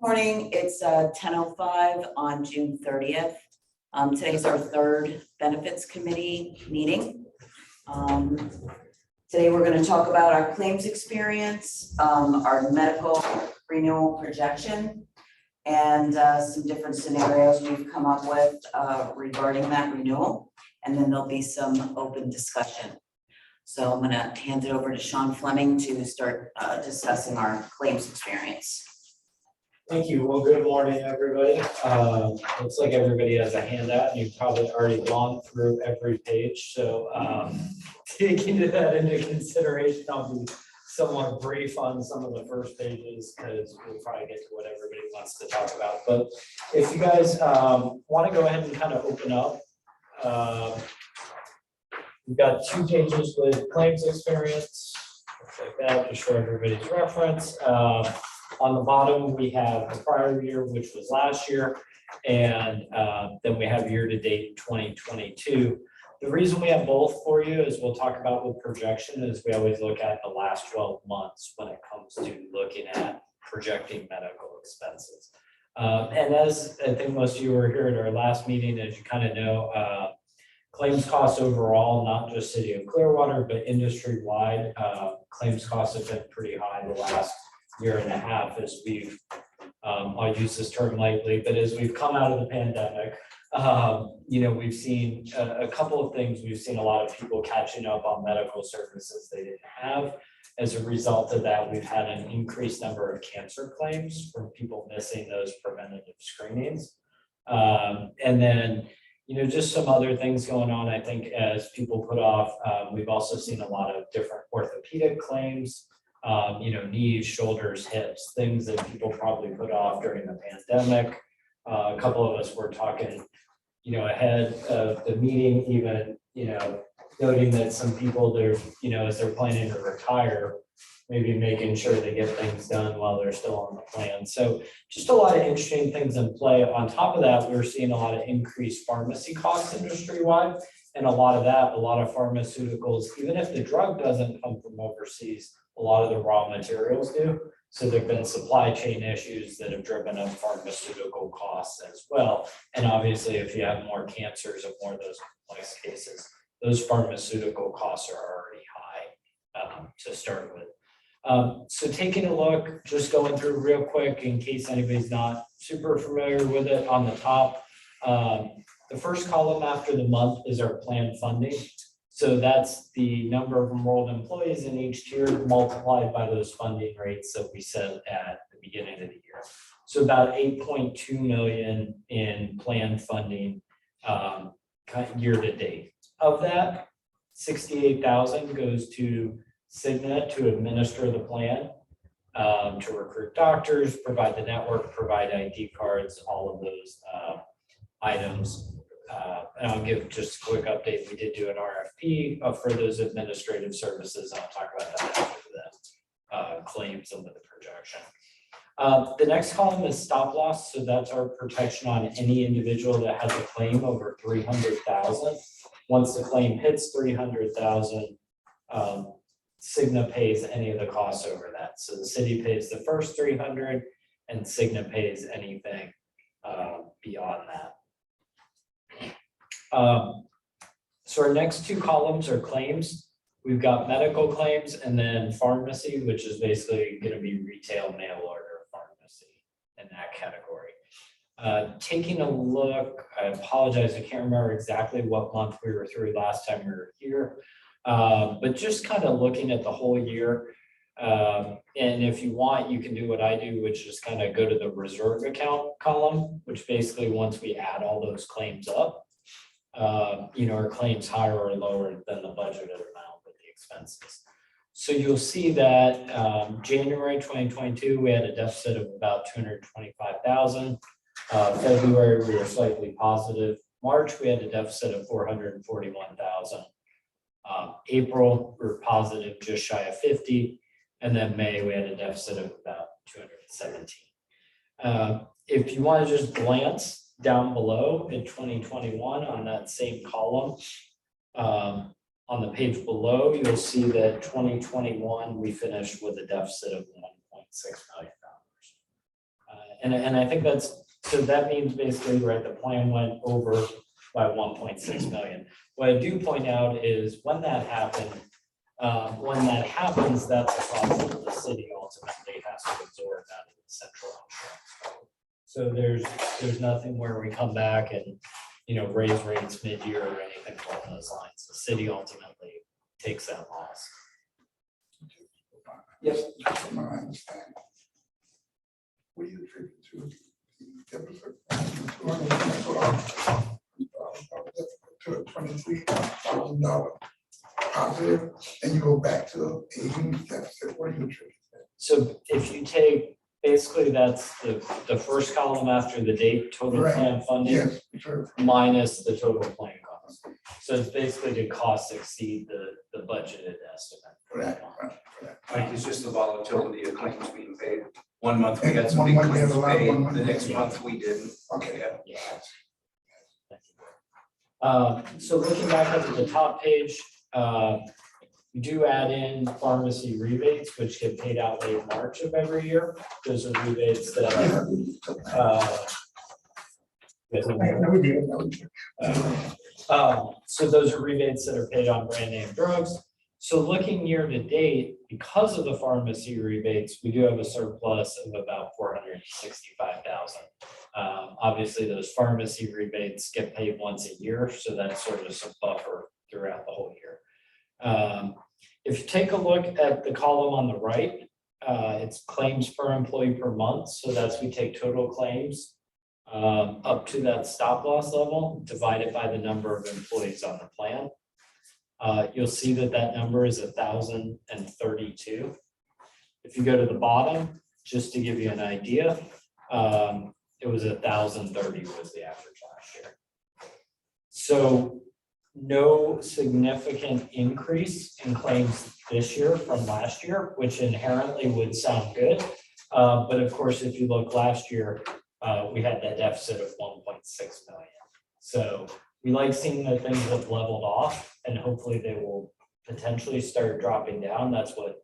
Morning, it's 10:05 on June 30th. Today's our third Benefits Committee meeting. Today we're going to talk about our claims experience, our medical renewal projection, and some different scenarios we've come up with regarding that renewal. And then there'll be some open discussion. So I'm going to hand it over to Sean Fleming to start discussing our claims experience. Thank you. Well, good morning, everybody. Looks like everybody has a handout, and you've probably already gone through every page. So taking that into consideration, I'll be somewhat brief on some of the first pages because we'll probably get to what everybody wants to talk about. But if you guys want to go ahead and kind of open up, we've got 2 pages with claims experience, like that, just for everybody's reference. On the bottom, we have the prior year, which was last year, and then we have year-to-date 2022. The reason we have both for you, as we'll talk about with projection, is we always look at the last 12 months when it comes to looking at projecting medical expenses. And as I think most of you were here at our last meeting, as you kind of know, claims costs overall, not just City of Clearwater, but industry-wide, claims costs have been pretty high the last year and a half as we've, I'll use this term lightly, but as we've come out of the pandemic, we've seen a couple of things. We've seen a lot of people catching up on medical services they didn't have. As a result of that, we've had an increased number of cancer claims from people missing those preventative screenings. And then, just some other things going on. I think as people put off, we've also seen a lot of different orthopedic claims. Knees, shoulders, hips, things that people probably put off during the pandemic. A couple of us were talking, ahead of the meeting, even, noting that some people they're, as they're planning to retire, maybe making sure they get things done while they're still on the plan. So just a lot of interesting things in play. On top of that, we're seeing a lot of increased pharmacy costs industry-wide. And a lot of pharmaceuticals, even if the drug doesn't come from overseas, a lot of the raw materials do. So there've been supply chain issues that have driven up pharmaceutical costs as well. And obviously, if you have more cancers and more of those complex cases, those pharmaceutical costs are already high to start with. So taking a look, just going through real quick in case anybody's not super familiar with it, on the top, the first column after the month is our planned funding. So that's the number of enrolled employees in each tier multiplied by those funding rates that we set at the beginning of the year. So about 8.2 million in planned funding year to date. Of that, 68,000 goes to Cigna to administer the plan, to recruit doctors, provide the network, provide ID cards, all of those items. And I'll give just a quick update. We did do an RFP for those administrative services. I'll talk about that after the claims and with the projection. The next column is stop loss. So that's our protection on any individual that has a claim over 300,000. Once the claim hits 300,000, Cigna pays any of the costs over that. So the city pays the first 300 and Cigna pays anything beyond that. So our next 2 columns are claims. We've got medical claims and then pharmacy, which is basically going to be retail mail order pharmacy in that category. Taking a look, I apologize, I can't remember exactly what month we were through last time we were here, but just kind of looking at the whole year. And if you want, you can do what I do, which is kind of go to the reserve account column, which basically once we add all those claims up, our claims higher or lower than the budgeted amount with the expenses. So you'll see that January 2022, we had a deficit of about 225,000. February, we were slightly positive. March, we had a deficit of 441,000. April, we were positive, just shy of 50. And then May, we had a deficit of about 217. If you want to just glance down below in 2021 on that same column, on the page below, you'll see that 2021, we finished with a deficit of $1.6 million. And I think so that means basically, right, the plan went over by 1.6 million. What I do point out is when that happens, that's a cost that the city ultimately has to absorb out of the central insurance. So there's nothing where we come back and, raise rates mid-year or anything along those lines. The city ultimately takes that loss. Yes. From my understanding. What do you attribute to the deficit? To a $23,000 positive, and you go back to a huge deficit. What do you attribute that? So if you take, basically that's the first column after the date, total Right. plan funding. Yes, sure. Minus the total plan cost. So it's basically the cost exceed the budgeted estimate. Right. Like it's just the volatility of claims being paid. 1 month we had some One big month we had claims a lot, paid, 1 month the we next didn't. month we didn't. Okay. Yeah. So looking back up at the top page, we do add in pharmacy rebates, which get paid out late March of every year. Those are rebates that, so those are rebates that are paid on brand name drugs. So looking year to date, because of the pharmacy rebates, we do have a surplus of about 465,000. Obviously, those pharmacy rebates get paid once a year, so that's sort of some buffer throughout the whole year. If you take a look at the column on the right, it's claims per employee per month. So that's we take total claims up to that stop loss level, divided by the number of employees on the plan. You'll see that number is 1,032. If you go to the bottom, just to give you an idea, it was 1,030 was the average last year. So no significant increase in claims this year from last year, which inherently would sound good. But of course, if you look last year, we had that deficit of 1.6 million. So we like seeing that things have leveled off, and hopefully they will potentially start dropping down. That's what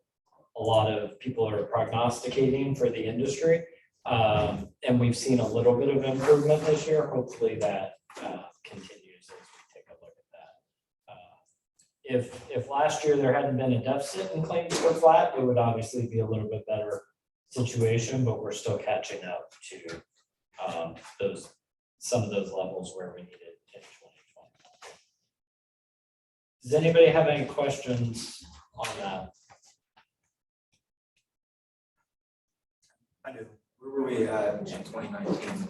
a lot of people are prognosticating for the industry. And we've seen a little bit of improvement this year. Hopefully that continues as we take a look at that. If last year there hadn't been a deficit and claims were flat, it would obviously be a little bit better situation, but we're still catching up to some of those levels where we needed in 2020. Does anybody have any questions on that? I do. Where were we at in 2019?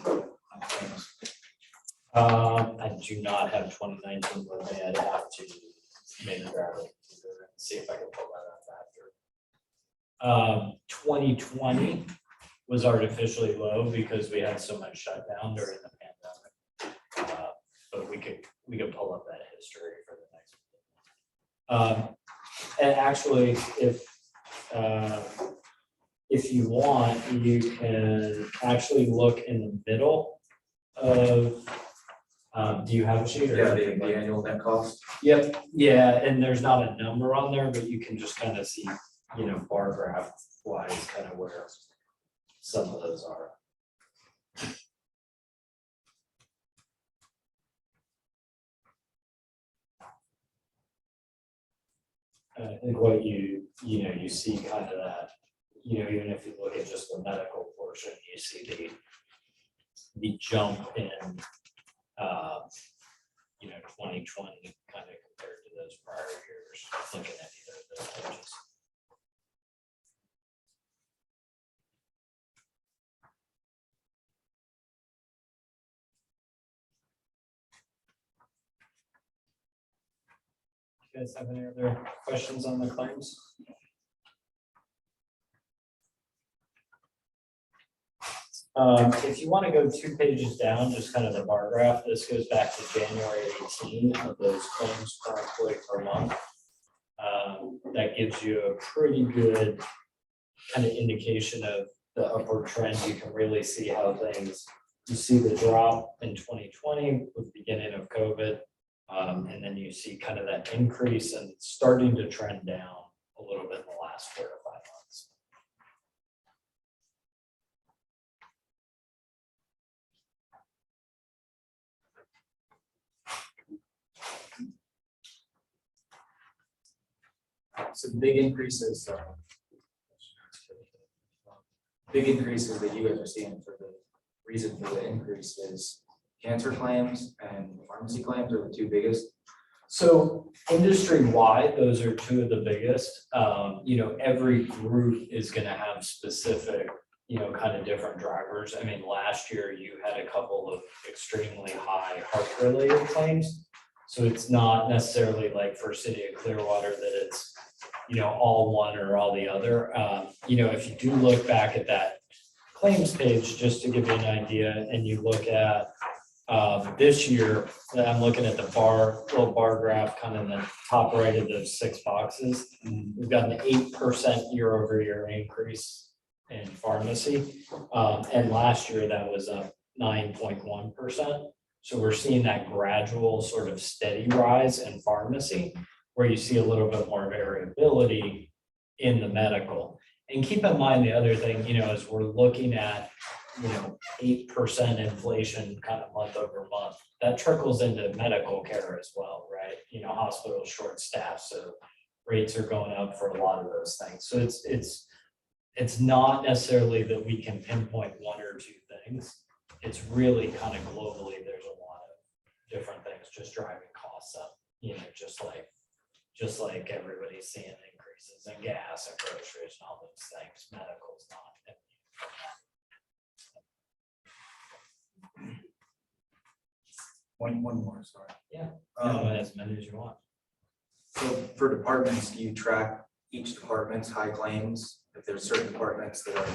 I do not have 2019 with me. I'd have to maybe grab it, see if I can pull that up after. 2020 was artificially low because we had so much shutdown during the pandemic. But we could pull up that history for the next one. And actually, if you want, you can actually look in the middle of, do you have a sheet? Yeah, the annual net cost. Yep, yeah, and there's not a number on there, but you can just kind of see, bar graph wise, kind of where some of those are. I think what you see kind of that, even if you look at just the medical portion, you see the jump in 2020 kind of compared to those prior years, looking at either of those pages. You guys have any other questions on the claims? If you want to go 2 pages down, just kind of the bar graph, this goes back to January 18 of those claims per employee per month. That gives you a pretty good kind of indication of the upward trend. You can really see how you see the drop in 2020 with the beginning of COVID. And then you see kind of that increase and starting to trend down a little bit in the last 4 to 5 months. So the big increases, big increases that you guys are seeing for the reason for the increase is cancer claims and pharmacy claims are the two biggest. So industry-wide, those are two of the biggest. Every group is gonna have specific, kind of different drivers. I mean, last year you had a couple of extremely high heart-related claims. So it's not necessarily like for City of Clearwater that it's, all one or all the other. If you do look back at that claims page, just to give you an idea, and you look at this year, I'm looking at the little bar graph, kind of in the top right of those 6 boxes. We've got an 8% year-over-year increase in pharmacy. And last year that was up 9.1%. So we're seeing that gradual sort of steady rise in pharmacy, where you see a little bit more variability in the medical. And keep in mind the other thing, as we're looking at 8% inflation kind of month over month, that trickles into medical care as well, right? Hospitals short staffed, so rates are going up for a lot of those things. So it's not necessarily that we can pinpoint one or two things. It's really kind of globally, there's a lot of different things just driving costs up, just like everybody's seeing increases in gas and groceries and all those things. Medical's not. One more, sorry. Yeah. As many as you want. So for departments, do you track each department's high claims? If there's certain departments that are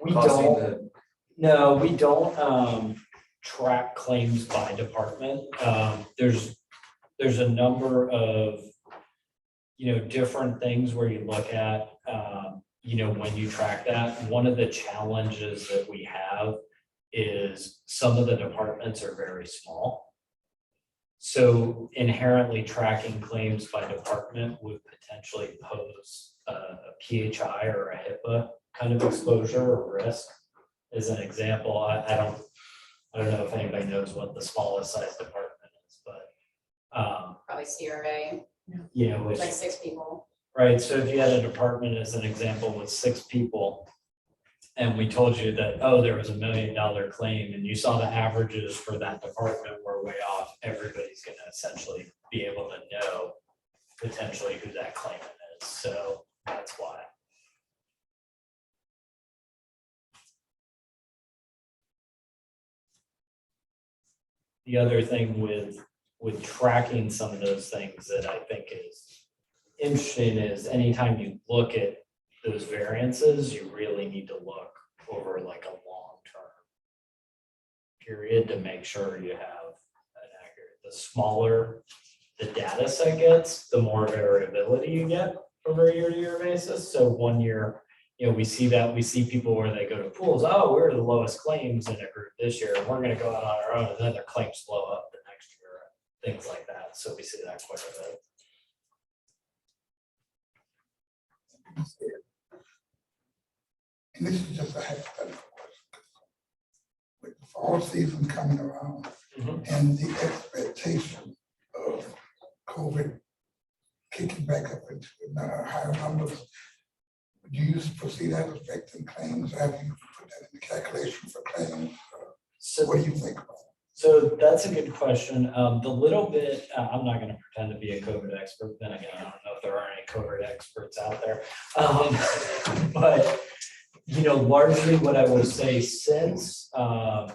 We causing don't. the, No, we don't track claims by department. There's a number of different things where you look at when you track that. One of the challenges that we have is some of the departments are very small. So inherently tracking claims by department would potentially pose a PHI or a HIPAA kind of exposure or risk. As an example, I don't know if anybody knows what the smallest size department is, but Probably CRA, which, like 6 people. right, so if you had a department as an example with 6 people, and we told you that, oh, there was $1 million claim, and you saw the averages for that department were way off, everybody's gonna essentially be able to know potentially who that claimant is, so that's why. The other thing with tracking some of those things that I think is interesting is anytime you look at those variances, you really need to look over like a long-term period to make sure you have an accurate. The smaller the data set gets, the more variability you get over a year-to-year basis. So 1 year, we see people where they go to pools, oh, we're the lowest claims in a group this year, and we're gonna go out on our own, and then their claims blow up the next year, things like that. So we see that quite a bit. And this is just a hypothetical question. With the fall season coming around and the expectation of COVID kicking back up into higher numbers, do you foresee that affecting claims? Have you put that in the calculation for claims? So What do you think about it? So that's a good question. The little bit, I'm not going to pretend to be a COVID expert. Then again, I don't know if there are any COVID experts out there. But, largely what I will say since, gotta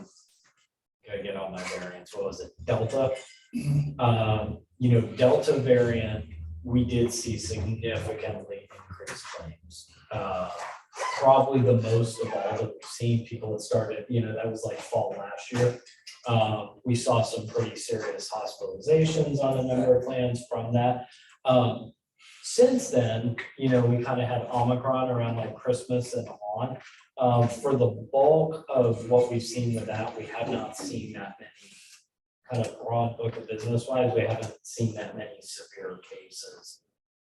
get on my variants, what was it, Delta? Delta variant, we did see significantly increased claims. Probably the most of all that we've seen. People that started, that was like fall last year. We saw some pretty serious hospitalizations on a number of plans from that. Since then, we kind of had Omicron around like Christmas and on. For the bulk of what we've seen with that, we have not seen that many kind of broad book of business wise. We haven't seen that many severe cases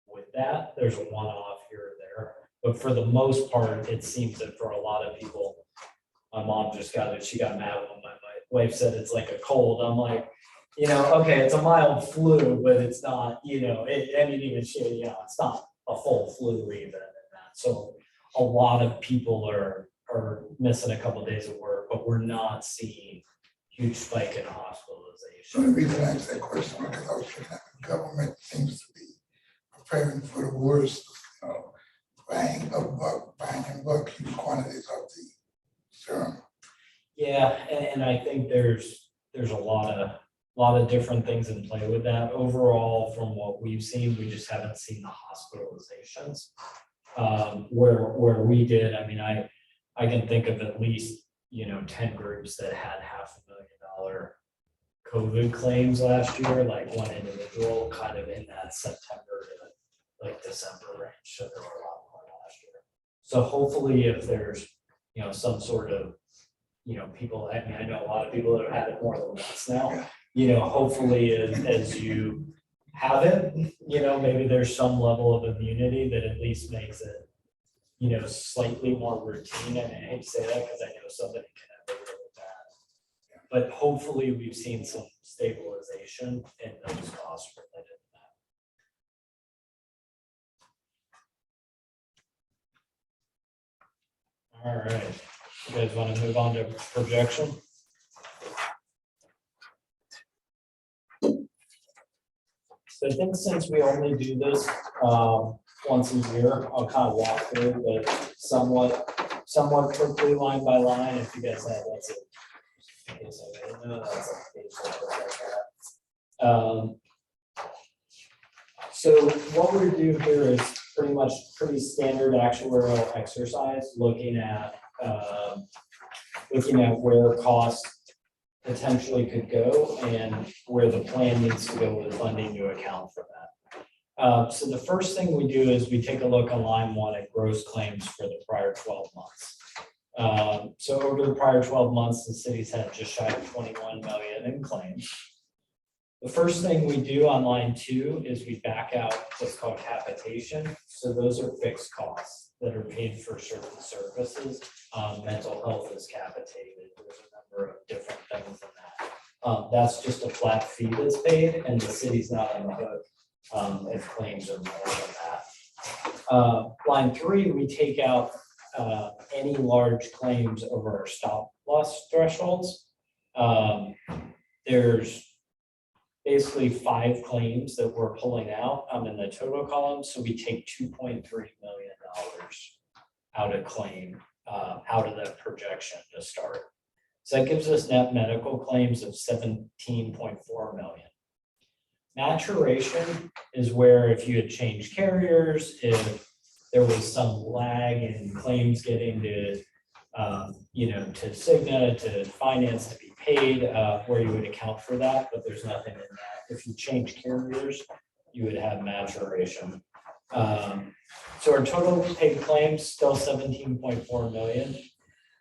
with that. There's a one-off here or there. But for the most part, it seems that for a lot of people, my mom just got it. She got mad when my wife said it's like a cold. I'm like, okay, it's a mild flu, but it's not, even she, it's not a full flu even and that. So a lot of people are missing a couple days of work, but we're not seeing huge spike in So the hospitalization. reason I asked that question, because I was looking at the government seems to be preparing for the worst, buying in bulk huge quantities of the serum. Yeah, and I think there's a lot of different things in play with that. Overall, from what we've seen, we just haven't seen the hospitalizations. Where we did, I mean, I can think of at least, 10 groups that had $500,000 COVID claims last year, like one individual kind of in that September to like December range. So there were a lot more last year. So hopefully if there's, some sort of, people, I mean, I know a lot of people that have had it more than once now, hopefully as you have it, maybe there's some level of immunity that at least makes it, slightly more routine. And I hate to say that because I know somebody can have it really bad. But hopefully we've seen some stabilization in those costs related to that. All right, you guys want to move on to projection? So I think since we only do this once a year, I'll kind of walk through, but somewhat quickly, line by line, if you guys have, that's it. So what we do here is pretty standard actuarial exercise, looking at where costs potentially could go and where the plan needs to go with funding to account for that. So the first thing we do is we take a look on line 1 at gross claims for the prior 12 months. So over the prior 12 months, the city's had just shy of 21 million in claims. The first thing we do on line 2 is we back out what's called capitation. So those are fixed costs that are paid for certain services. Mental health is capitated. There's a number of different things in that. That's just a flat fee that's paid, and the city's not on the hook if claims are more than that. Line 3, we take out any large claims over our stop loss thresholds. There's basically 5 claims that we're pulling out in the total column. So we take $2.3 million out of claim, out of the projection to start. So that gives us net medical claims of 17.4 million. Maturation is where if you had changed carriers, if there was some lag in claims getting to, to Cigna, to finance to be paid, where you would account for that, but there's nothing in that. If you change carriers, you would have maturation. So our total paid claims still 17.4 million.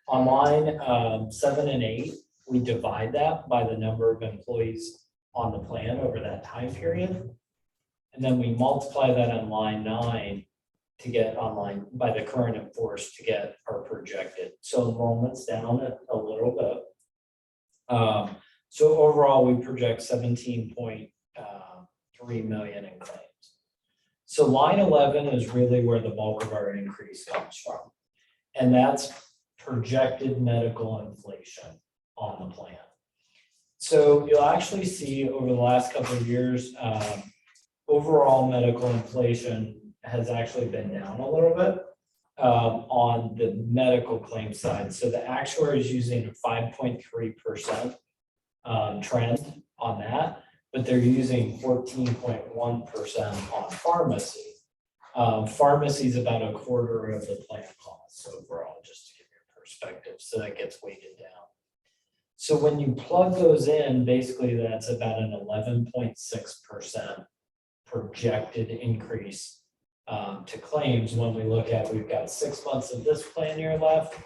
On line 7 and 8, we divide that by the number of employees on the plan over that time period. And then we multiply that on line 9 to get online by the current in force to get our projected. So enrollment's down a little bit. So overall, we project 17.3 million in claims. So line 11 is really where the bulk of our increase comes from. And that's projected medical inflation on the plan. So you'll actually see over the last couple of years, overall medical inflation has actually been down a little bit on the medical claim side. So the actuary is using a 5.3% trend on that, but they're using 14.1% on pharmacy. Pharmacy is about a quarter of the plan costs overall, just to give you a perspective. So that gets weighted down. So when you plug those in, basically that's about an 11.6% projected increase to claims. When we look at, we've got 6 months of this plan year left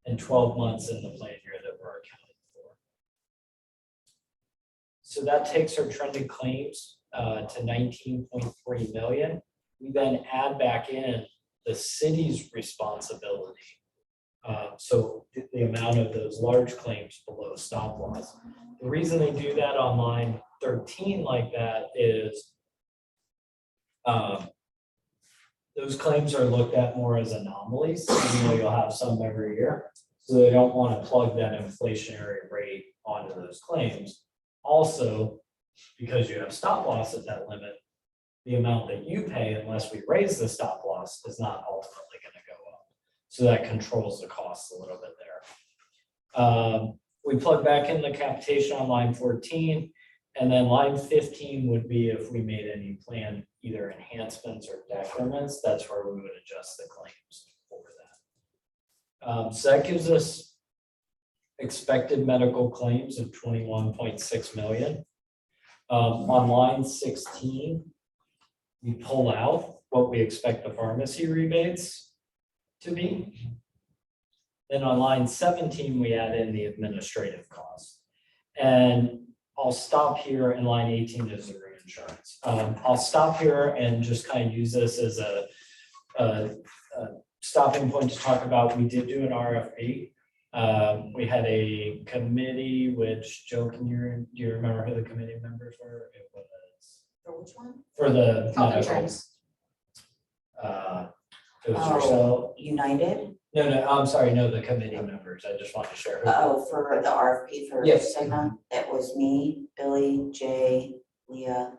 and 12 months in the plan year that we're accounting for. So that takes our trended claims to 19.3 million. We then add back in the city's responsibility. So the amount of those large claims below stop loss. The reason they do that on line 13 like that is those claims are looked at more as anomalies, even though you'll have some every year. So they don't want to plug that inflationary rate onto those claims. Also, because you have stop loss at that limit, the amount that you pay unless we raise the stop loss is not ultimately going to go up. So that controls the costs a little bit there. We plug back in the capitation on line 14, and then line 15 would be if we made any planned either enhancements or decrements, that's where we would adjust the claims for that. So that gives us expected medical claims of 21.6 million. On line 16, we pull out what we expect the pharmacy rebates to be. Then on line 17, we add in the administrative costs. And I'll stop here, and line 18 is the reinsurance. I'll stop here and just kind of use this as a stopping point to talk about, we did do an RFP. We had a committee, which Joe, do you remember who the committee members were? It was For which one? for the Health medical. insurance. It was yourself. United? No, I'm sorry, no, the committee members. I just want to share. Oh, for the RFP for Yes. Cigna, that was me, Billy, Jay, Leah.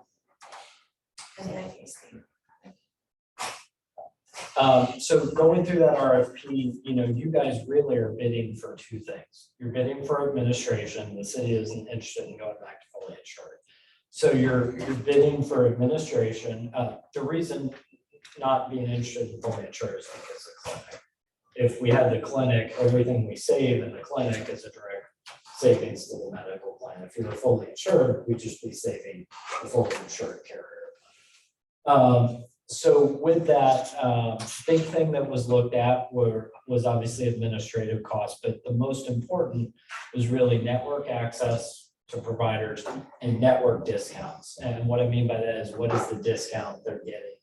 So going through that RFP, you guys really are bidding for two things. You're bidding for administration. The city isn't interested in going back to fully insured. So you're bidding for administration. The reason not being interested in fully insured is because the clinic. If we had the clinic, everything we save in the clinic is a direct savings to the medical plan. If you were fully insured, we'd just be saving the fully insured carrier. So with that, big thing that was looked at was obviously administrative costs, but the most important was really network access to providers and network discounts. And what I mean by that is, what is the discount they're getting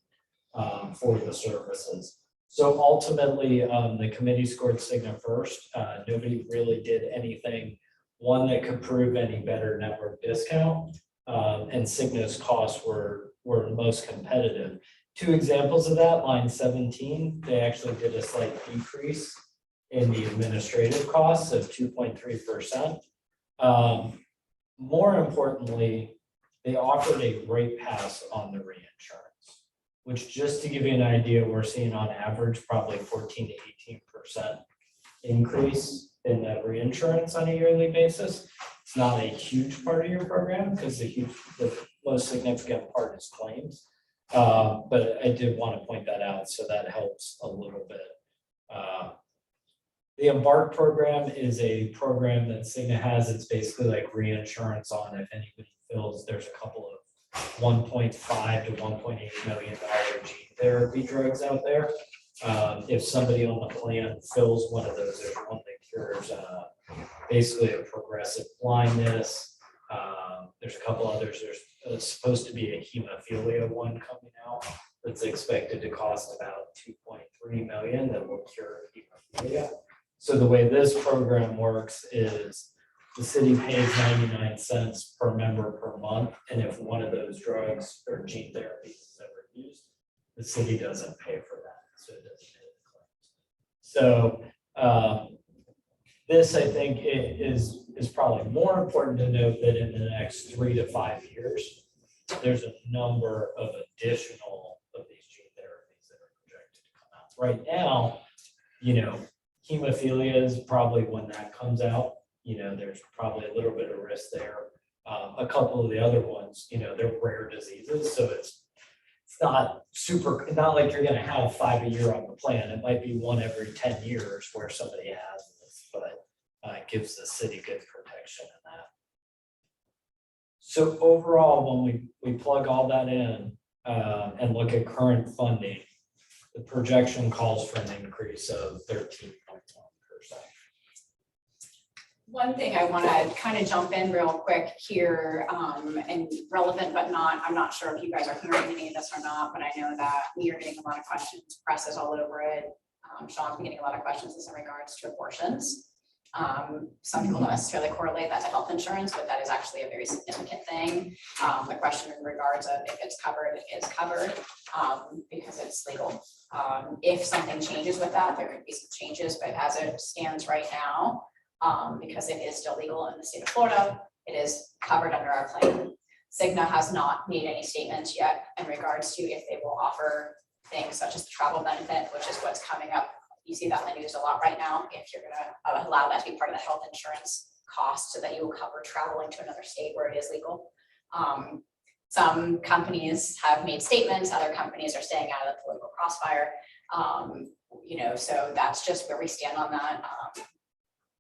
for the services? So ultimately, the committee scored Cigna first. Nobody really did anything, one that could prove any better network discount, and Cigna's costs were most competitive. Two examples of that, line 17, they actually did a slight decrease in the administrative costs of 2.3%. More importantly, they offered a rate pass on the reinsurance, which, just to give you an idea, we're seeing on average probably 14 to 18% increase in that reinsurance on a yearly basis. It's not a huge part of your program because the most significant part is claims. But I did want to point that out, so that helps a little bit. The Embark program is a program that Cigna has. It's basically like reinsurance on if anybody feels there's a couple of $1.5 to $1.8 million gene therapy drugs out there. If somebody on the plan fills one of those, there's one that cures basically a progressive blindness. There's a couple others. There's supposed to be a hemophilia one coming out that's expected to cost about $2.3 million that will cure hemophilia. So the way this program works is the city pays 99 cents per member per month, and if one of those drugs or gene therapies is ever used, the city doesn't pay for that, so it doesn't pay the claims. So this, I think, is probably more important to note that in the next 3 to 5 years, there's a number of additional of these gene therapies that are projected to come out. Right now, hemophilia is probably when that comes out. There's probably a little bit of risk there. A couple of the other ones, they're rare diseases, so it's not like you're going to have 5 a year on the plan. It might be one every 10 years where somebody has this, but it gives the city good protection in that. So overall, when we plug all that in and look at current funding, the projection calls for an increase of 13.1%. One thing I want to kind of jump in real quick here, and relevant, but I'm not sure if you guys are hearing any of this or not, but I know that we are getting a lot of questions, press is all over it. Sean's been getting a lot of questions in regards to abortions. Some people don't necessarily correlate that to health insurance, but that is actually a very significant thing. The question in regards of if it's covered, it is covered, because it's legal. If something changes with that, there could be some changes, but as it stands right now, because it is still legal in the state of Florida, it is covered under our plan. Cigna has not made any statements yet in regards to if they will offer things such as the travel benefit, which is what's coming up. You see that in the news a lot right now. If you're gonna allow that to be part of the health insurance cost so that you will cover traveling to another state where it is legal. Some companies have made statements, other companies are staying out of the political crossfire. You know, so that's just where we stand on that.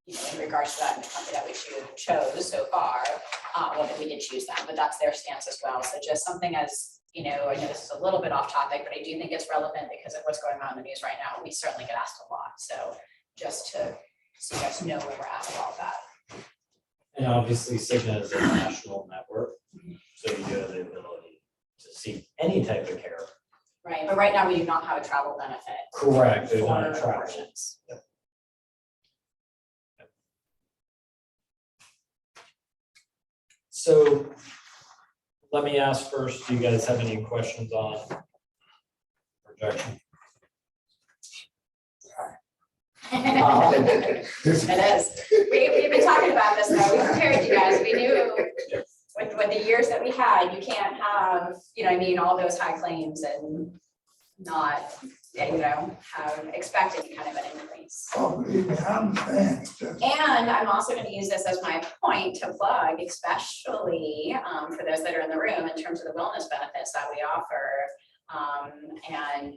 You know, in regards to that, and the company that we chose so far, well, that we did choose them, but that's their stance as well. So just something as, you know, I know this is a little bit off topic, but I do think it's relevant because of what's going on in the news right now. We certainly get asked a lot. So just to so you guys know where we're at with all that. And obviously Cigna is a national network, so you have the ability to seek any type of care. Right, but right now we do not have a travel benefit. Correct, there's not a for travel. abortions. So let me ask first, do you guys have any questions on projection? It is. We've been talking about this though. We prepared you guys. We knew with the years that we had, you can't have, you know, I mean, all those high claims and not, you know, have expected kind of an increase. Oh, believe me, I understand. It's just- And I'm also going to use this as my point to plug, especially for those that are in the room in terms of the wellness benefits that we offer. And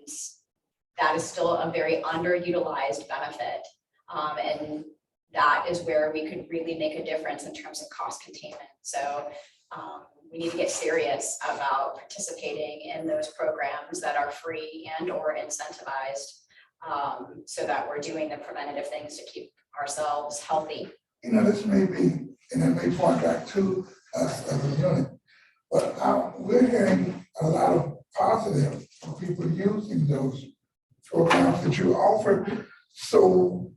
that is still a very underutilized benefit. And that is where we could really make a difference in terms of cost containment. So we need to get serious about participating in those programs that are free and or incentivized, so that we're doing the preventative things to keep ourselves healthy. You know, this may be, and it may point back to us as a unit, but we're hearing a lot of positive from people using those programs that you offer. So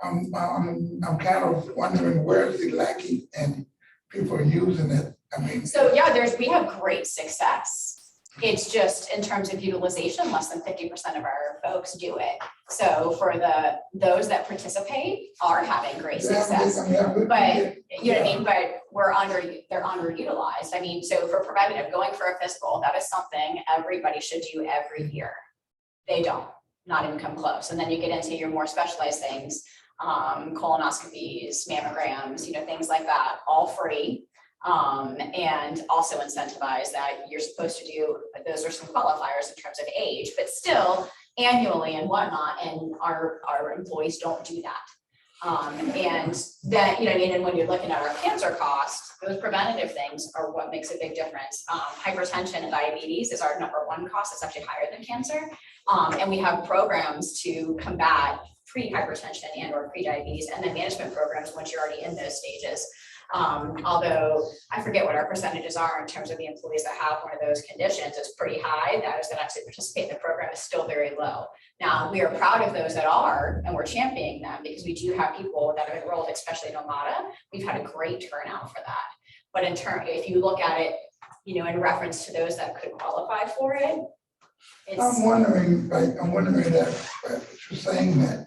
I'm kind of wondering where is it lacking and people are using it. I mean, So yeah, we have great success. It's just in terms of utilization, less than 50% of our folks do it. So for those that participate are having great success. But you know what I mean, but they're underutilized. I mean, so for preventative, going for a physical, that is something everybody should do every year. They don't, not even come close. And then you get into your more specialized things, colonoscopies, mammograms, you know, things like that, all free. And also incentivize that you're supposed to do, those are some qualifiers in terms of age, but still annually and whatnot, and our employees don't do that. And that, you know, I mean, and when you're looking at our cancer costs, those preventative things are what makes a big difference. Hypertension and diabetes is our #1 cost. It's actually higher than cancer. And we have programs to combat pre-hypertension and or pre-diabetes, and then management programs once you're already in those stages. Although I forget what our percentages are in terms of the employees that have one of those conditions, it's pretty high. Those that actually participate in the program is still very low. Now, we are proud of those that are, and we're championing them because we do have people that have enrolled, especially in Omada. We've had a great turnout for that. But in turn, if you look at it, you know, in reference to those that could qualify for it, I'm wondering that what you're saying that,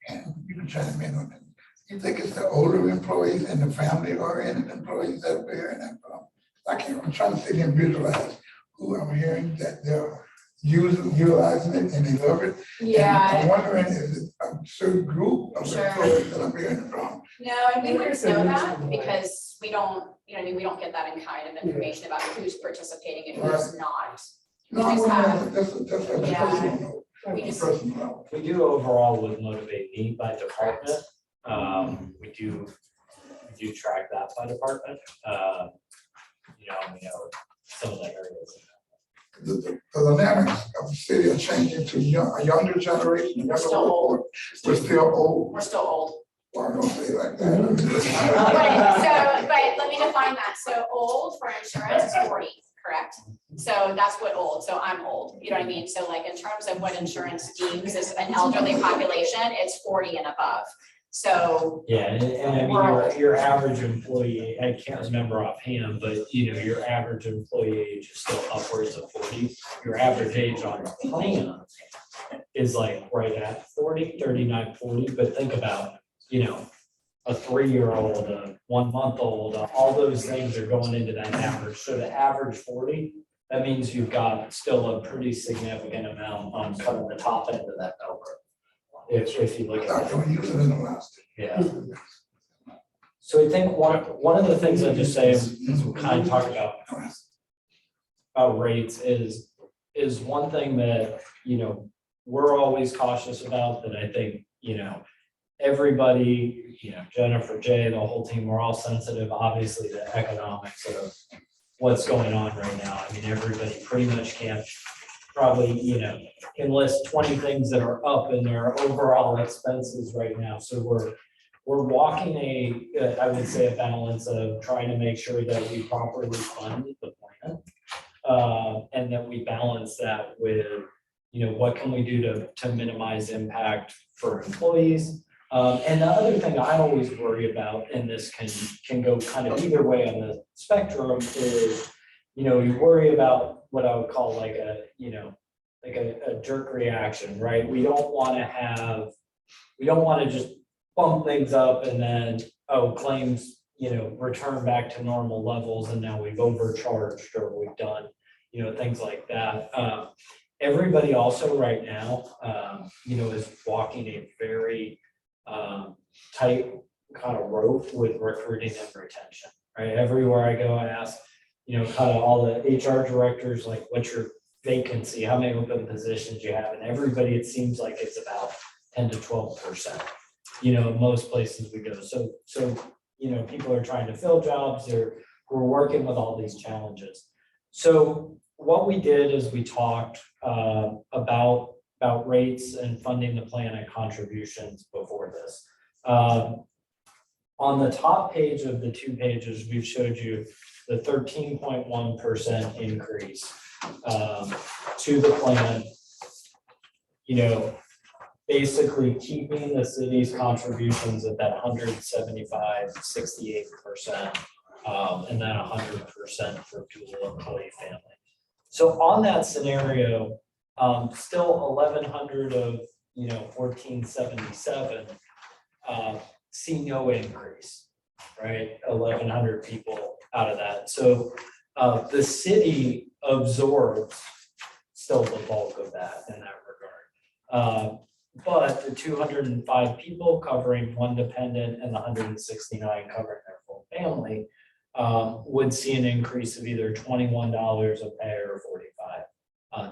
and you can chime in on it. You think it's the older employees and the family-oriented employees that we're hearing that from? I'm trying to sit here and visualize who I'm hearing that they're utilizing it and they love it. yeah. And I'm wondering, is it a certain group of Sure. employees that I'm hearing it from? No, and we wouldn't know that because we don't, you know, I mean, we don't get that in kind of information about who's participating and who's not. No, I'm wondering, that's a Yeah. personal note. We That's just- a personal note. We do overall would motivate me by department. We do track that by department. You know, we know some of the areas. The dynamics of the city are changing to a younger generation. a younger Still old. workforce. We're still old. We're still old. Well, I don't say it like But that. let me define that. So old for insurance is 40, correct? So that's what old, so I'm old, you know what I mean? So like in terms of what insurance deems as an elderly population, it's 40 and above. So Yeah, and I mean, your average employee, I can't remember offhand, but you know, your average employee age is still upwards of 40. Your average age on the plan is like right at 40, 39, 40, but think about, you know, a 3-year-old, a 1-month-old, all those things are going into that average. So the average 40, that means you've got still a pretty significant amount on kind of the top end of that number. If you look at it. Don't use it in the last. Yeah. So I think one of the things I just say is we kind of talk about rates is one thing that, you know, we're always cautious about that I think, you know, everybody, you know, Jennifer, Jay, the whole team, we're all sensitive, obviously, to economics of what's going on right now. I mean, everybody pretty much can't probably, you know, can list 20 things that are up in their overall expenses right now. So we're walking I would say a balance of trying to make sure that we properly fund the plan. And that we balance that with, you know, what can we do to minimize impact for employees? And the other thing I always worry about, and this can go kind of either way on the spectrum, is, you know, you worry about what I would call like a, you know, like a jerk reaction, right? We don't want to just bump things up and then, oh, claims, you know, return back to normal levels and now we've overcharged or we've done, you know, things like that. Everybody also right now, you know, is walking a very tight kind of rope with recruiting and retention, right? Everywhere I go, I ask, you know, kind of all the HR directors, like, what's your vacancy? How many open positions you have? And everybody, it seems like it's about 10 to 12%, you know, in most places we go. So, you know, people are trying to fill jobs, we're working with all these challenges. So what we did is we talked about rates and funding the plan and contributions before this. On the top page of the 2 pages, we've showed you the 13.1% increase to the plan, you know, basically keeping the city's contributions at that 175, 68%, and then 100% for dual employee family. So on that scenario, still 1,100 of, you know, 1,477 see no increase, right? 1,100 people out of that. So the city absorbs still the bulk of that in that regard. But the 205 people covering one dependent and the 169 covering their full family would see an increase of either $21 a pay or $45 a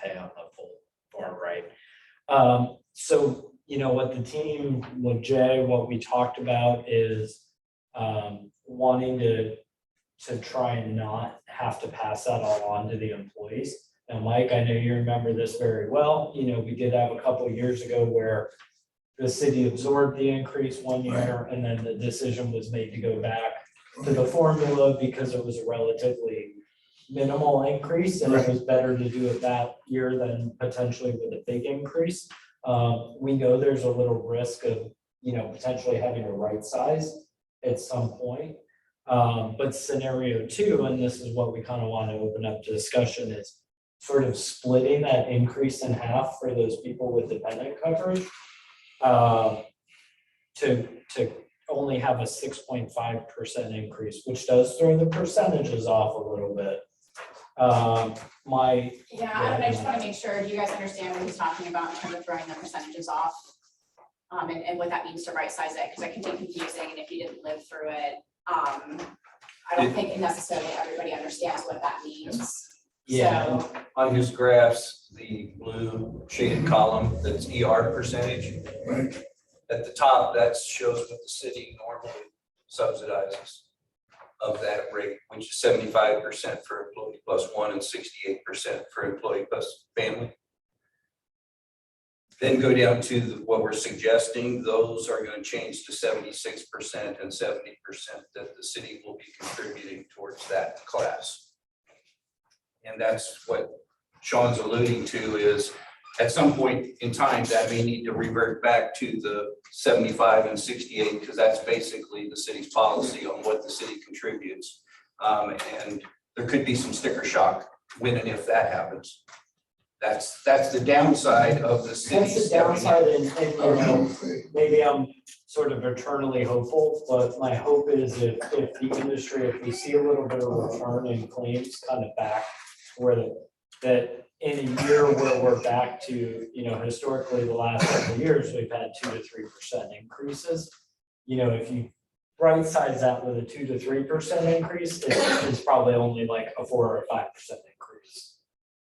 pay on the full far right. So, you know, what the team with Jay, what we talked about is wanting to try and not have to pass that all on to the employees. Now, Mike, I know you remember this very well. You know, we did have a couple of years ago where the city absorbed the increase one year and then the decision was made to go back to the formula because it was a relatively minimal increase and it was better to do it that year than potentially with a big increase. We know there's a little risk of, you know, potentially having a right size at some point. But scenario 2, and this is what we kind of want to open up to discussion, is sort of splitting that increase in half for those people with dependent coverage to only have a 6.5% increase, which does throw the percentages off a little bit. I just want to make sure you guys understand what he's talking about in terms of throwing the percentages off. And what that means to right size it, because it can be confusing, and if you didn't live through it, I don't think necessarily everybody understands what that means. Yeah. So, On his graphs, the blue shaded column, that's ER percentage. Right. At the top, that shows what the city normally subsidizes of that rate, which is 75% for employee plus one and 68% for employee plus family. Then go down to what we're suggesting. Those are going to change to 76% and 70% that the city will be contributing towards that class. And that's what Sean's alluding to is at some point in time, that may need to revert back to the 75 and 68, because that's basically the city's policy on what the city contributes. And there could be some sticker shock when and if that happens. That's the downside of the city. That's the stepping in. downside, and you know, maybe I'm sort of eternally hopeful, but my hope is if the industry, if we see a little bit of return in claims kind of back where that in a year where we're back to, you know, historically the last couple of years, we've had 2 to 3% increases. You know, if you right size that with a 2 to 3% increase, it's probably only like a 4 or a 5% increase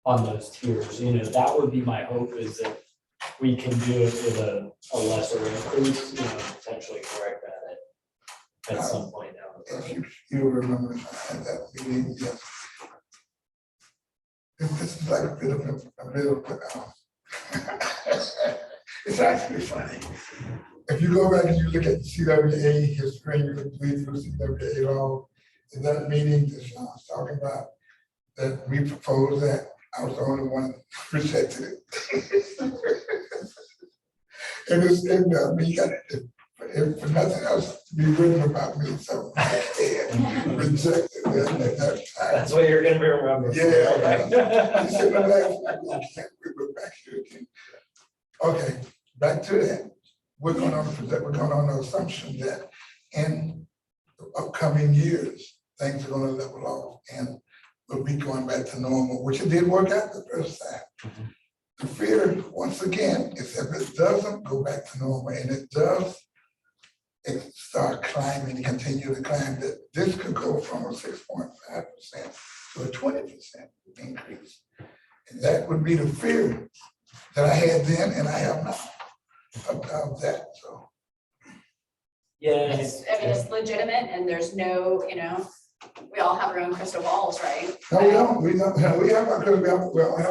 on those tiers. You know, that would be my hope, is that we can do it with a lesser increase, you know, potentially correct that at some point down the road. If you remember at that meeting, yes. This is like a bit of it's actually funny. If you go back and you look at CWA history, you look through CWA law, in that meeting that Sean's talking about, that we proposed that, I was the only one who rejected it. And it's, and I mean, you got it, if for nothing else to be written about me, so I can't reject it at that time. That's what you're gonna be remembered for. Yeah. You see my laugh, I can't, we're back here again. Okay, back to that. We're going on the assumption that in the upcoming years, things are gonna level off and we'll be going back to normal, which it did work out the first time. The fear, once again, is if it doesn't go back to normal and it does start climbing and continue to climb, that this could go from a 6.5% to a 20% increase. And that would be the fear that I had then and I have now about that, so. Yeah. It's legitimate, and there's no, you know, we all have our own crystal balls, right? No, we don't, we have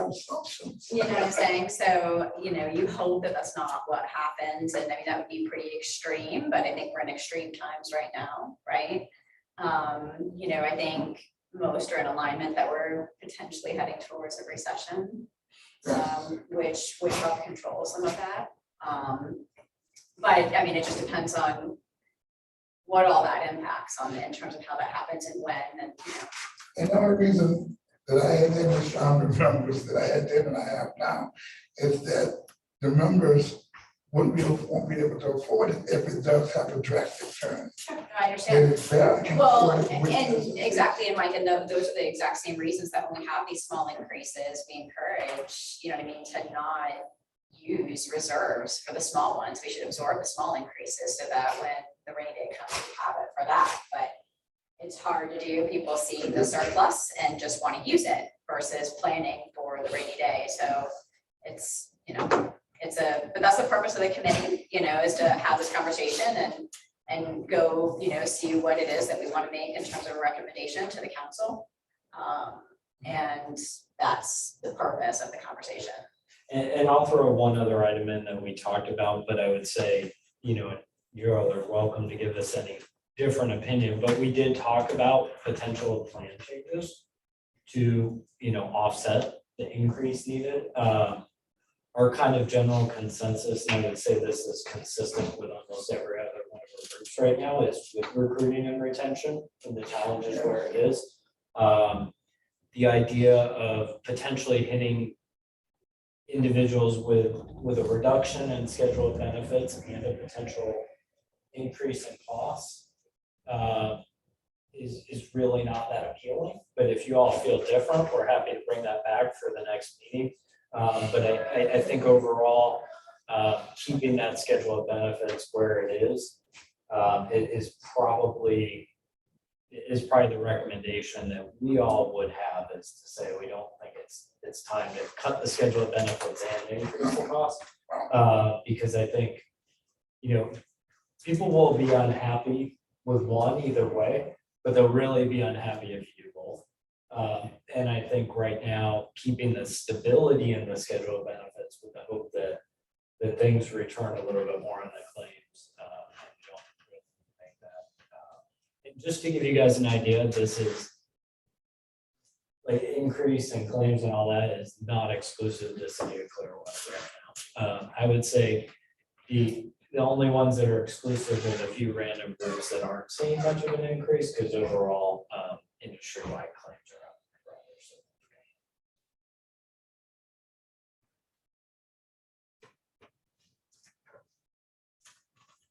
assumptions. You know what I'm saying? So, you know, you hope that that's not what happens, and I mean, that would be pretty extreme, but I think we're in extreme times right now, right? You know, I think most are in alignment that we're potentially heading towards a recession, which would help control some of that. But I mean, it just depends on what all that impacts on in terms of how that happens and when, and you know. And the only reason that I had then was found the numbers that I had then and I have now is that the members won't be able to afford it if it does have a drastic turn. I understand. Well, and and exactly, and Mike, and those are the exact same reasons that when we have these small increases, we encourage, you know what I mean, to not use reserves for the small ones. We should absorb the small increases so that when the rainy day comes, we have it for that. But it's hard to do. People see the surplus and just want to use it versus planning for the rainy day. So it's, you know, but that's the purpose of the committee, you know, is to have this conversation and go, you know, see what it is that we want to make in terms of a recommendation to the council. And that's the purpose of the conversation. And I'll throw one other item in that we talked about, but I would say, you know, you all are welcome to give us any different opinion, but we did talk about potential plan changes to, you know, offset the increase needed. Our kind of general consensus, and I would say this is consistent with almost every other one of our groups right now, is with recruiting and retention and the challenges where it is. The idea of potentially hitting individuals with a reduction in scheduled benefits and a potential increase in costs is really not that appealing. But if you all feel different, we're happy to bring that back for the next meeting. But I think overall, keeping that schedule of benefits where it is probably the recommendation that we all would have, is to say we don't think it's time to cut the schedule of benefits and increase the cost. Because I think, you know, people will be unhappy with one either way, but they'll really be unhappy if you do both. And I think right now, keeping the stability in the schedule of benefits with the hope that things return a little bit more on the claims. I don't really think that. And just to give you guys an idea, this is like in increase in claims and all that is not exclusive to the city of Clearwater right now. I would say the only ones that are exclusive are the few random groups that aren't seeing much of an increase, because overall, industry-wide claims are up.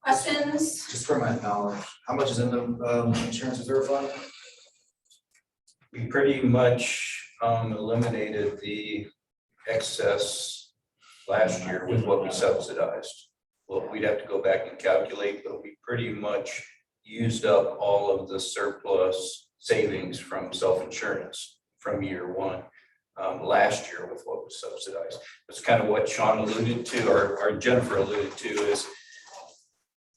Questions? Just for my knowledge, how much is in the insurance reserve fund? We pretty much eliminated the excess last year with what we subsidized. Well, we'd have to go back and calculate, but we pretty much used up all of the surplus savings from self-insurance from year one last year with what was subsidized. That's kind of what Sean alluded to, or Jennifer alluded to, is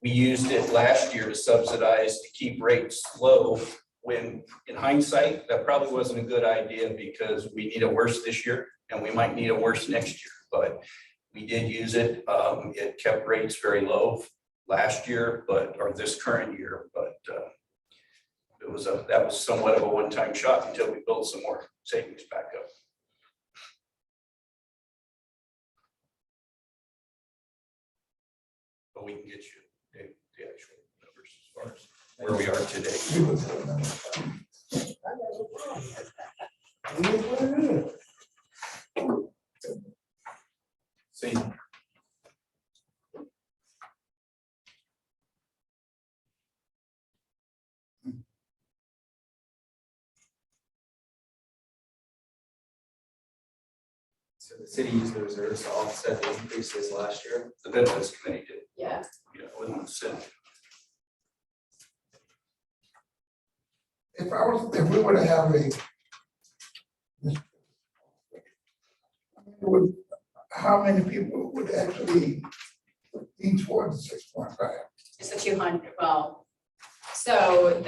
we used it last year to subsidize to keep rates low, when in hindsight, that probably wasn't a good idea because we need it worse this year and we might need it worse next year, but we did use it. It kept rates very low last year, or this current year, but that was somewhat of a one-time shot until we built some more savings back up. But we can get you the actual numbers as far as where we are today. So the city used the reserves to offset the increases last year. The benefits committee did, Yeah. within the city. If we were to have how many people would actually be towards 6.5? It's the 200, well, so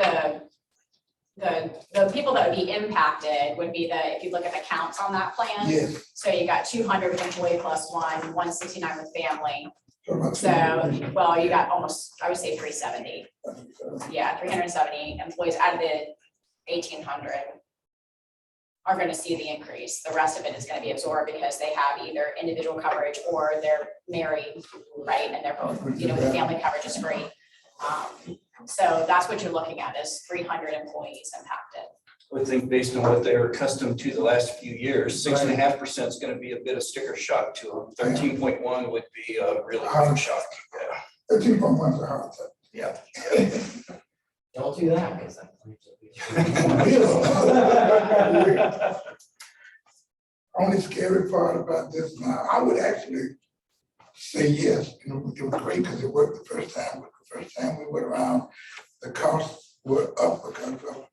the people that would be impacted would be if you look at the counts on that plan. Yes. So you got 200 with employee plus one, 169 with family. about So, well, you got almost, I would say 370. Yeah, 370 employees out of the 1,800 are going to see the increase. The rest of it is going to be absorbed because they have either individual coverage or they're married, right? And they're both, the family coverage is free. So that's what you're looking at is 300 employees impacted. I would think based on what they're accustomed to the last few years, 6.5% is going to be a bit of sticker shock to them. 13.1 would be a really big shock. Yeah. 13.1 is a hard time. Yeah. Don't do that, because that Only scary part about this now, I would actually say yes, it was great because it worked the first time, but the first time we went around, the costs were up because of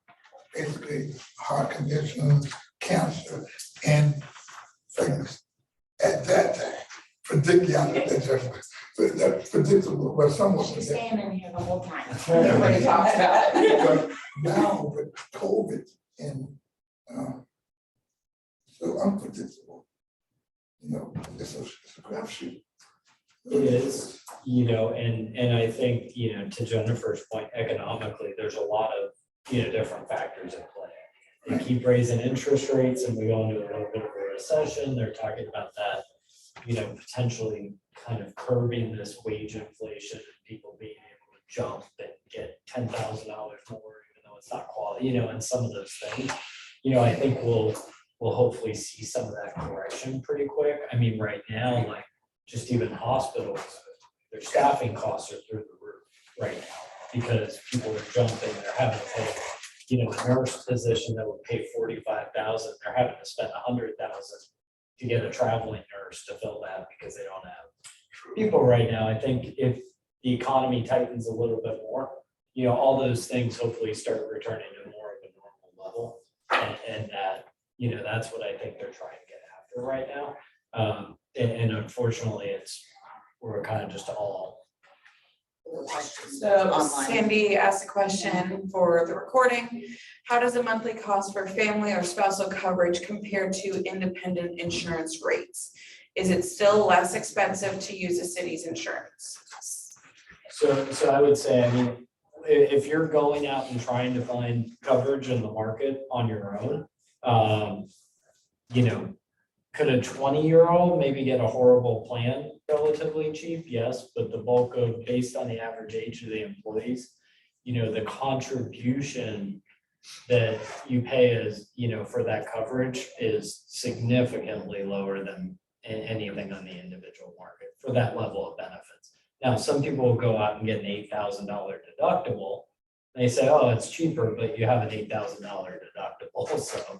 basically heart conditions, cancer, and things at that time. Predictable, that's predictable, but somewhat. She's staying in here the whole time. Everybody talks about it. But now with COVID and so unpredictable, it's a crapshoot. It is, and I think, to Jennifer's point, economically, there's a lot of, different factors at play. They keep raising interest rates and we go into a little bit of a recession. They're talking about that, potentially kind of curbing this wage inflation and people being able to jump and get $10,000 more, even though it's not quality, and some of those things. I think we'll hopefully see some of that correction pretty quick. I mean, right now, like just even hospitals, their staffing costs are through the roof right now because people are jumping, they're having to pay, a nurse position that would pay $45,000, they're having to spend $100,000 to get a traveling nurse to fill that because they don't have people right now. I think if the economy tightens a little bit more, all those things hopefully start returning to more of a normal level. And that, that's what I think they're trying to get after right now. And unfortunately, we're kind of just all. So Online. Sandy asked a question for the recording. How does a monthly cost for family or spousal coverage compare to independent insurance rates? Is it still less expensive to use a city's insurance? So I would say, I mean, if you're going out and trying to find coverage in the market on your own, could a 20-year-old maybe get a horrible plan relatively cheap? Yes, but the bulk of, based on the average age of the employees, the contribution that you pay as, for that coverage is significantly lower than anything on the individual market for that level of benefits. Now, some people will go out and get an $8,000 deductible. They say, oh, it's cheaper, but you have an $8,000 deductible, so.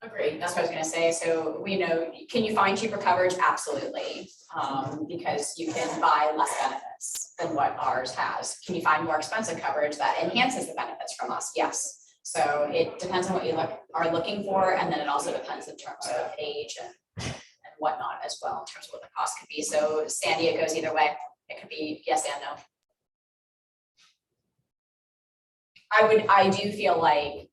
Agreed, that's what I was gonna say, so we know, can you find cheaper coverage? Absolutely, because you can buy less benefits than what ours has. Can you find more expensive coverage that enhances the benefits from us? Yes. So it depends on what you are looking for, and then it also depends in terms of age and whatnot as well, in terms of what the cost could be. So Sandy, it goes either way, it could be yes and no. I do feel like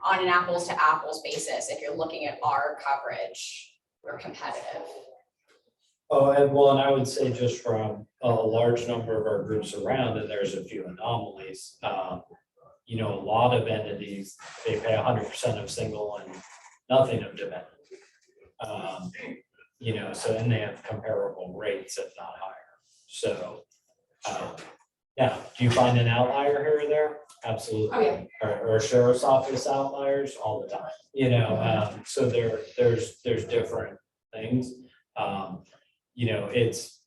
on an apples to apples basis, if you're looking at our coverage, we're competitive. Oh, and I would say just from a large number of our groups around, and there's a few anomalies. A lot of entities, they pay 100% of single and nothing of dependent. So then they have comparable rates, if not higher. So, yeah, do you find an outlier here or there? Absolutely. Oh, yeah. Or sheriff's office outliers all the time, so there's different things.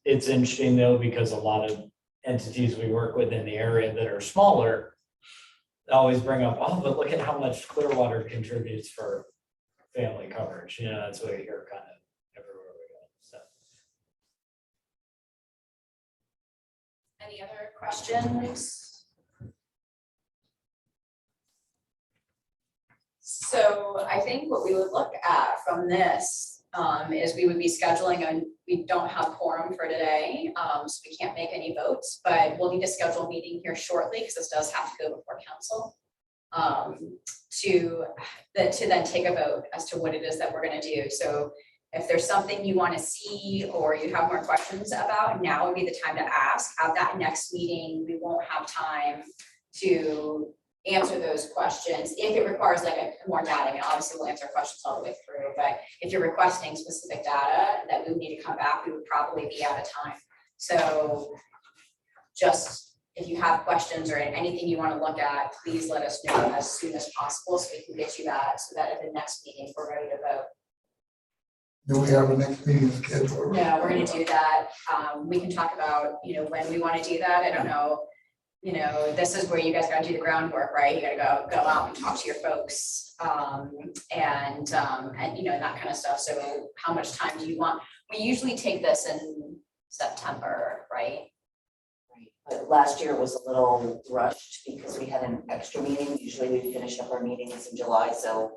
It's interesting though, because a lot of entities we work with in the area that are smaller always bring up, oh, but look at how much Clearwater contributes for family coverage. That's what you hear kind of everywhere we go. So. Any other questions? So I think what we would look at from this is we would be scheduling, and we don't have quorum for today, so we can't make any votes, but we'll need to schedule a meeting here shortly because this does have to go before council to then take a vote as to what it is that we're going to do. So if there's something you want to see or you have more questions about, now would be the time to ask. At that next meeting, we won't have time to answer those questions. If it requires like more data, obviously we'll answer questions all the way through, but if you're requesting specific data that we would need to come back, we would probably be out of time. So just if you have questions or anything you want to look at, please let us know as soon as possible so we can get you that, so that at the next meeting we're ready to vote. Do we have a next meeting scheduled? No, we're going to do that. We can talk about, when we want to do that. I don't know. This is where you guys got to do the groundwork, right? You got to go out and talk to your folks, and that kind of stuff. So how much time do you want? We usually take this in September, right? But last year was a little rushed because we had an extra meeting. Usually we finish up our meetings in July, so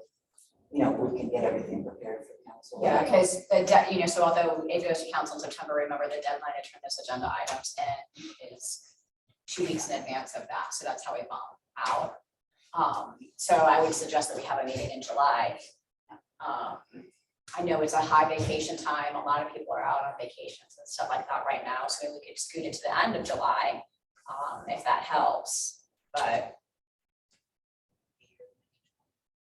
we can get everything prepared for council. Yeah, because so although it goes to council in September, remember the deadline to turn this agenda items in is 2 weeks in advance of that. So that's how we bump out. So I would suggest that we have a meeting in July. I know it's a high vacation time. A lot of people are out on vacations and stuff like that right now. So we could scoot it to the end of July, if that helps. But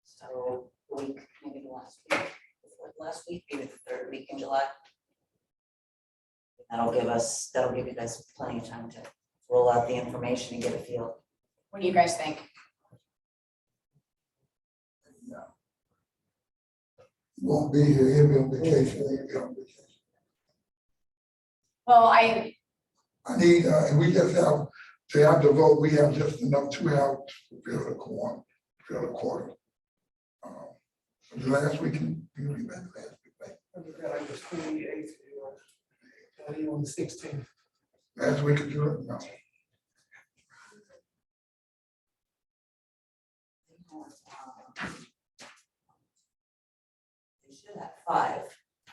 So a week, maybe the last week, maybe the third week in July. That'll give you guys plenty of time to roll out the information and get a feel. what do you guys think? Won't be here, he'll be on vacation, he'll be on vacation. Well, I need, and we just have, to have the vote, we have just enough to have to fill the quorum, fill the quarter. Last week, we met last week, right? Like the 28th, you on the 16th. Last week of June, no. They should have 5.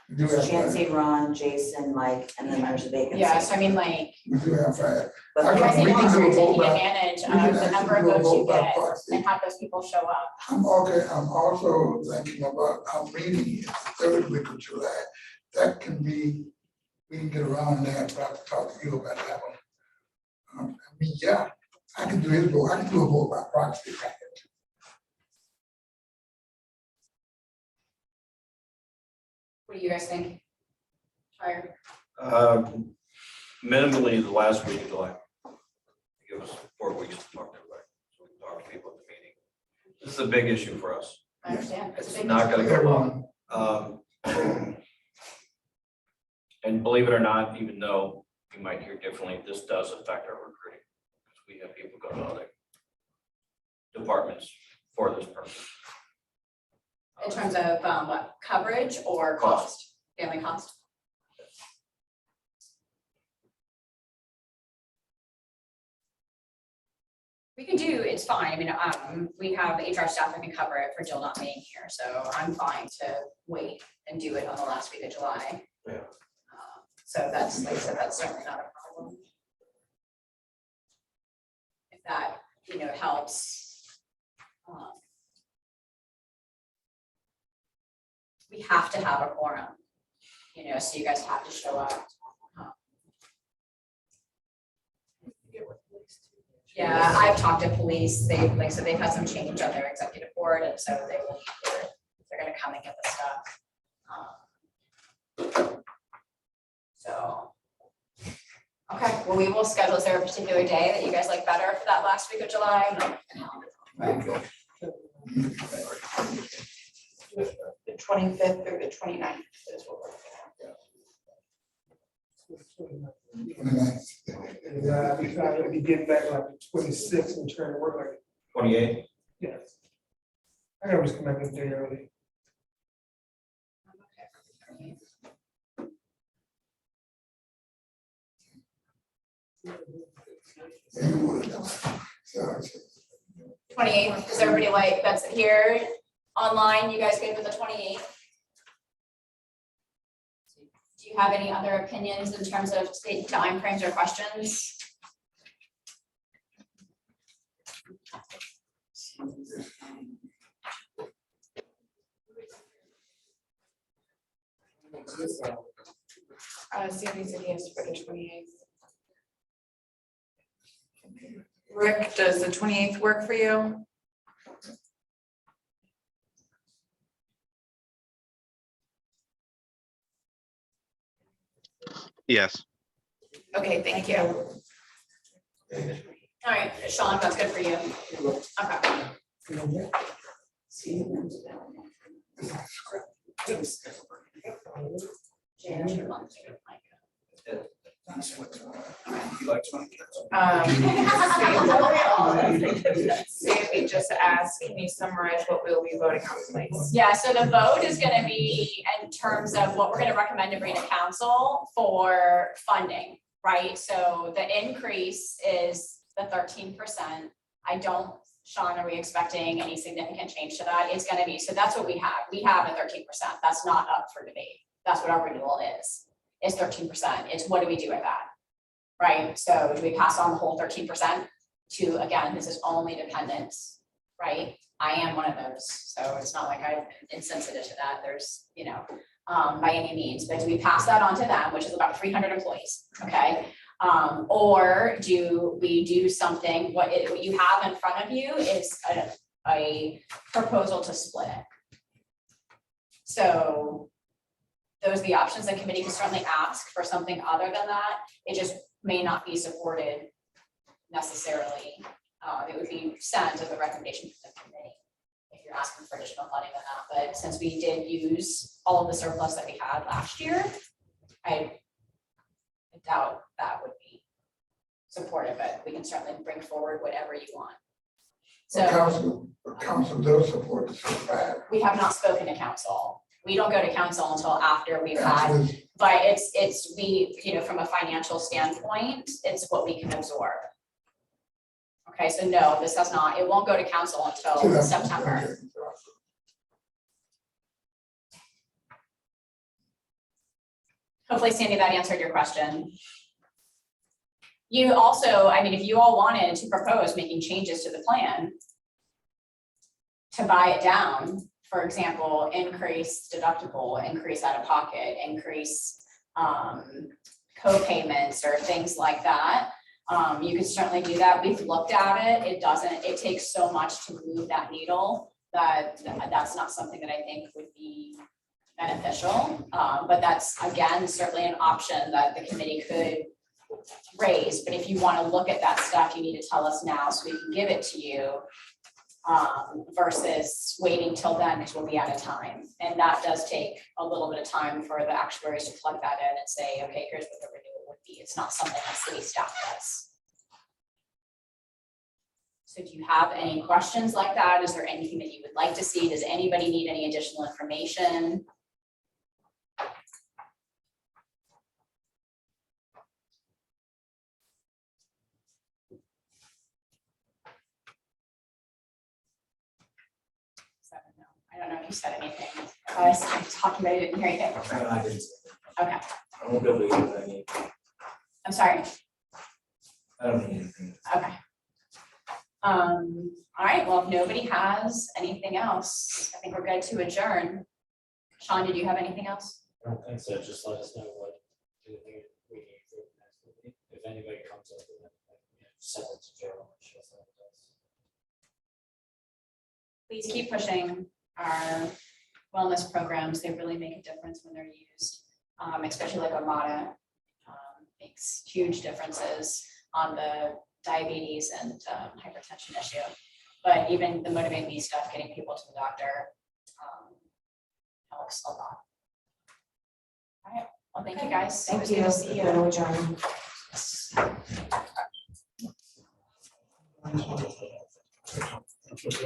We do have Chancey, 5. Ron, Jason, Mike, and then there's a vacancy. yeah, so I mean, like, We do have 5. But I you guys We need to can make sure do a you're taking vote by- advantage we can of the number of actually do a votes you vote by get proxy. and have those people show up. I'm also thinking about our meeting is the 3rd week of July. That can be, we can get around that, but I have to talk to you about that one. Yeah, I can do his vote, I can do a vote by proxy. What do you guys think? Higher? Minimally the last week of July. Give us 4 weeks to talk to everybody. So we can talk to people at the meeting. This is a big issue for us. I understand. It's a It's big not gonna go Everyone, long. And believe it or not, even though you might hear differently, this does affect our recruiting. Because we have people go to other departments for this purpose. In terms of what, coverage or cost? Family cost? We can do, it's fine. I mean, we have HR staff that can cover it for Jill not being here, so I'm fine to wait and do it on the last week of July. Yeah. So that's, like I said, that's certainly not a problem. If that, helps. We have to have a quorum, so you guys have to show up. Yeah, I've talked to police, they've had some change on their executive board, and so they're gonna come and get the stuff. So, okay, well, we will schedule, is there a particular day that you guys like better for that last week of July? The 25th or the 29th is what we're looking at. 29th. Yeah, I'm gonna be getting back like the 26th and trying to work like, 28. yes. I can always come back a day early. So, 28th, is everybody like, that's here online, you guys good with the 28th? Do you have any other opinions in terms of state timeframes or questions? Sandy said yes for the 28th. Rick, does the 28th work for you? Yes. Okay, thank you. All right, Sean, that's good for you. Okay. Sandy just asked, can you summarize what we'll be voting on, please? Yeah, so the vote is gonna be in terms of what we're gonna recommend to bring to council for funding, right? So the increase is the 13%. I don't, Sean, are we expecting any significant change to that? It's gonna be, so that's what we have. We have a 13%. That's not up for debate. That's what our renewal is 13%. It's what do we do with that? Right? So do we pass on the whole 13% to, again, this is only dependents, right? I am one of those, so it's not like I'm insensitive to that. There's, by any means, but do we pass that on to them, which is about 300 employees, okay? Or do we do something, what you have in front of you is a proposal to split it. So those are the options. The committee can certainly ask for something other than that. It just may not be supported necessarily. It would be sent as a recommendation from the committee if you're asking for additional funding than that. But since we did use all of the surplus that we had last year, I doubt that would be supported, but we can certainly bring forward whatever you want. So council does support the 65. we have not spoken to council. We don't go to council until after we've had, but it's we, from a financial standpoint, it's what we can absorb. Okay, so no, this has not, it won't go to council until September. Hopefully, Sandy, that answered your question. You also, I mean, if you all wanted to propose making changes to the plan to buy it down, for example, increase deductible, increase out of pocket, increase co-payments or things like that, you could certainly do that. We've looked at it. It takes so much to move that needle that that's not something that I think would be beneficial. But that's, again, certainly an option that the committee could raise. But if you want to look at that stuff, you need to tell us now so we can give it to you. Versus waiting till then, because we'll be out of time. And that does take a little bit of time for the actuaries to plug that in and say, okay, here's what the renewal would be. It's not something that city staff does. So do you have any questions like that? Is there anything that you would like to see? Does anybody need any additional information? I don't know if you said anything. I was talking, but I didn't hear anything. I didn't say Okay, that. I won't be able to get what I need. I'm sorry. I don't need anything. Okay. All right, well, if nobody has anything else, I think we're good to adjourn. Sean, did you have anything else? I don't think so, just let us know what we need for the next meeting. If anybody comes up with it, send it to Joe. She'll send it to us. Please keep pushing our wellness programs. They really make a difference when they're used, especially like Armada. Makes huge differences on the diabetes and hypertension issue. But even the Motivate Me stuff, getting people to the doctor helps a lot. All right, well, thank you guys. It was good to see you.